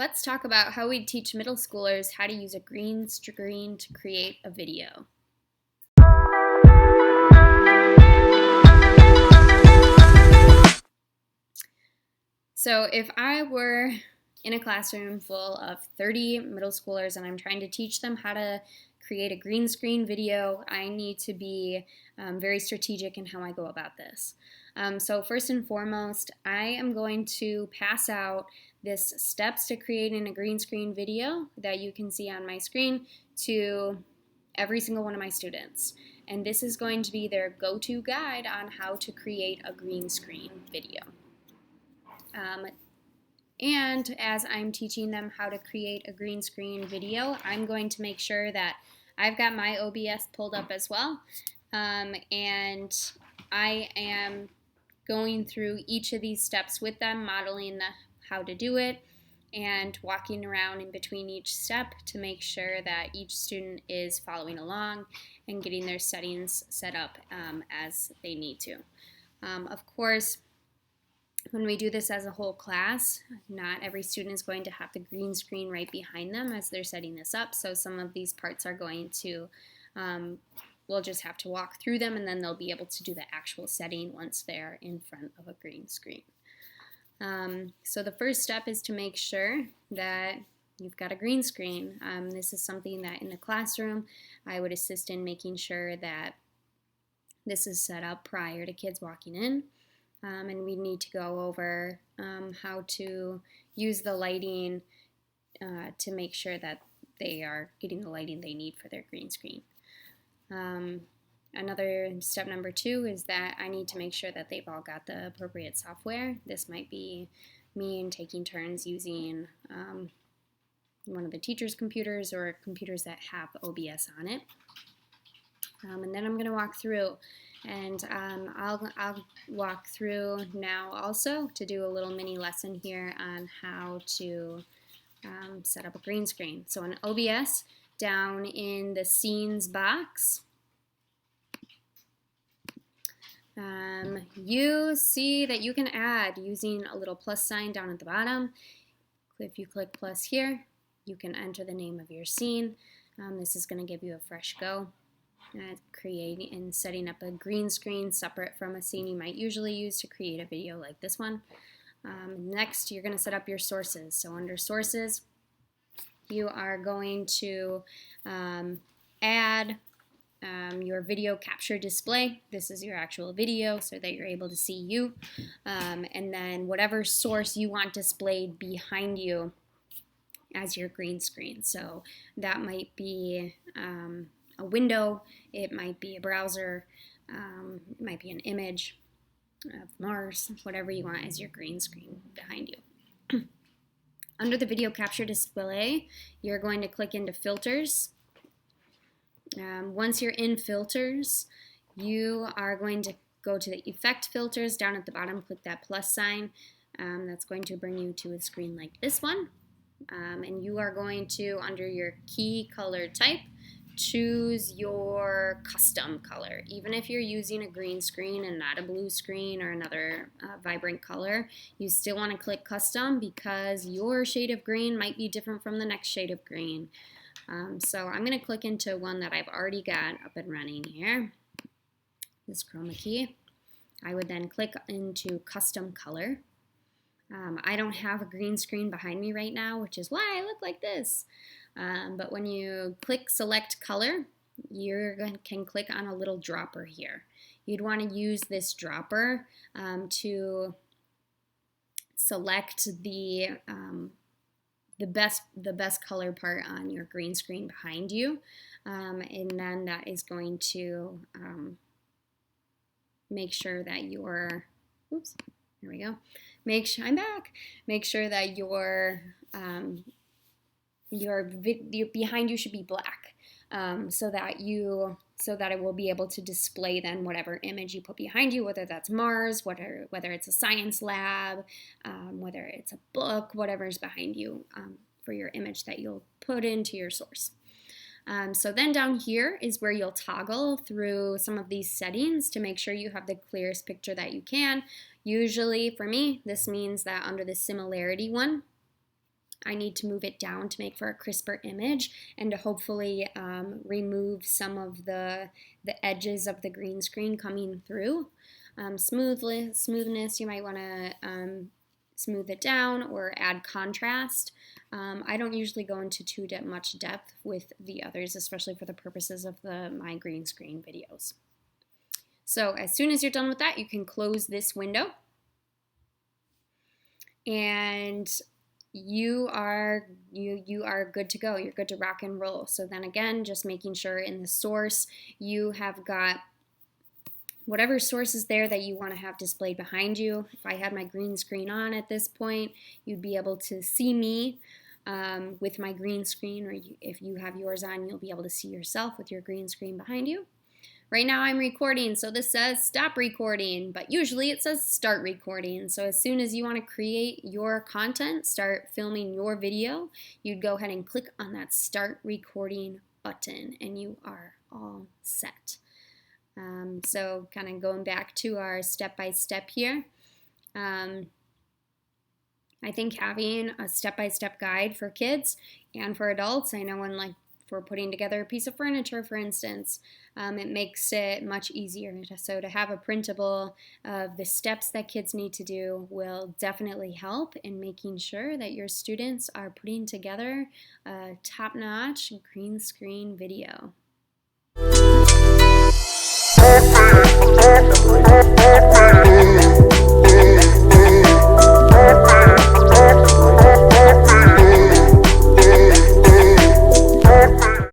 Let's talk about how we teach middle schoolers how to use a green screen to create a video. So if I were in a classroom full of 30 middle schoolers and I'm trying to teach them how to create a green screen video, I need to be very strategic in how I go about this. So first and foremost, I am going to pass out this steps to creating a green screen video that you can see on my screen to every single one of my students. And this is going to be their go-to guide on how to create a green screen video. And as I'm teaching them how to create a green screen video, I'm going to make sure that I've got my OBS pulled up as well. And I am going through each of these steps with them, modeling how to do it, and walking around in between each step to make sure that each student is following along and getting their settings set up as they need to. Of course, when we do this as a whole class, not every student is going to have the green screen right behind them as they're setting this up, so some of these parts are going to, we'll just have to walk through them, and then they'll be able to do the actual setting once they're in front of a green screen. So the first step is to make sure that you've got a green screen. This is something that in the classroom I would assist in making sure that this is set up prior to kids walking in. And we need to go over how to use the lighting to make sure that they are getting the lighting they need for their green screen. Another step number 2 is that I need to make sure that they've all got the appropriate software. This might be me and taking turns using one of the teacher's computers or computers that have OBS on it. And then I'm going to walk through, and I'll walk through now also to do a little mini lesson here on how to set up a green screen. So in OBS, down in the scenes box, you see that you can add using a little plus sign down at the bottom. If you click plus here, you can enter the name of your scene. This is going to give you a fresh go at creating and setting up a green screen separate from a scene you might usually use to create a video like this one. Next, you're going to set up your sources. So under sources, you are going to add your video capture display. This is your actual video so that you're able to see you. And then whatever source you want displayed behind you as your green screen. So that might be a window, it might be a browser, it might be an image of Mars, whatever you want as your green screen behind you. Under the video capture display, you're going to click into filters. Once you're in filters, you are going to go to the effect filters down at the bottom, click that plus sign. That's going to bring you to a screen like this one. And you are going to, under your key color type, choose your custom color. Even if you're using a green screen and not a blue screen or another vibrant color, you still want to click custom because your shade of green might be different from the next shade of green. So I'm going to click into one that I've already got up and running here, this chroma key. I would then click into custom color. I don't have a green screen behind me right now, which is why I look like this. But when you click select color, you can click on a little dropper here. You'd want to use this dropper to select the best color part on your green screen behind you, and then that is going to make sure that your, oops, here we go. I'm back. Make sure that your behind you should be black, so that it will be able to display then whatever image you put behind you, whether that's Mars, whether it's a science lab, whether it's a book, whatever is behind you for your image that you'll put into your source. So then down here is where you'll toggle through some of these settings to make sure you have the clearest picture that you can. Usually for me, this means that under the similarity one, I need to move it down to make for a crisper image and to hopefully remove some of the edges of the green screen coming through. Smoothness, you might want to smooth it down or add contrast. I don't usually go into too much depth with the others, especially for the purposes of my green screen videos. So as soon as you're done with that, you can close this window and you are good to go. You're good to rock and roll. So then again, just making sure in the source you have got whatever source is there that you want to have displayed behind you. If I had my green screen on at this point, you'd be able to see me with my green screen, or if you have yours on, you'll be able to see yourself with your green screen behind you. Right now I'm recording, so this says stop recording, but usually it says start recording. So as soon as you want to create your content, start filming your video, you'd go ahead and click on that start recording button and you are all set. So kind of going back to our step-by-step here. I think having a step-by-step guide for kids and for adults, I know when like for putting together a piece of furniture, for instance, it makes it much easier. So to have a printable of the steps that kids need to do will definitely help in making sure that your students are putting together a top-notch green screen video.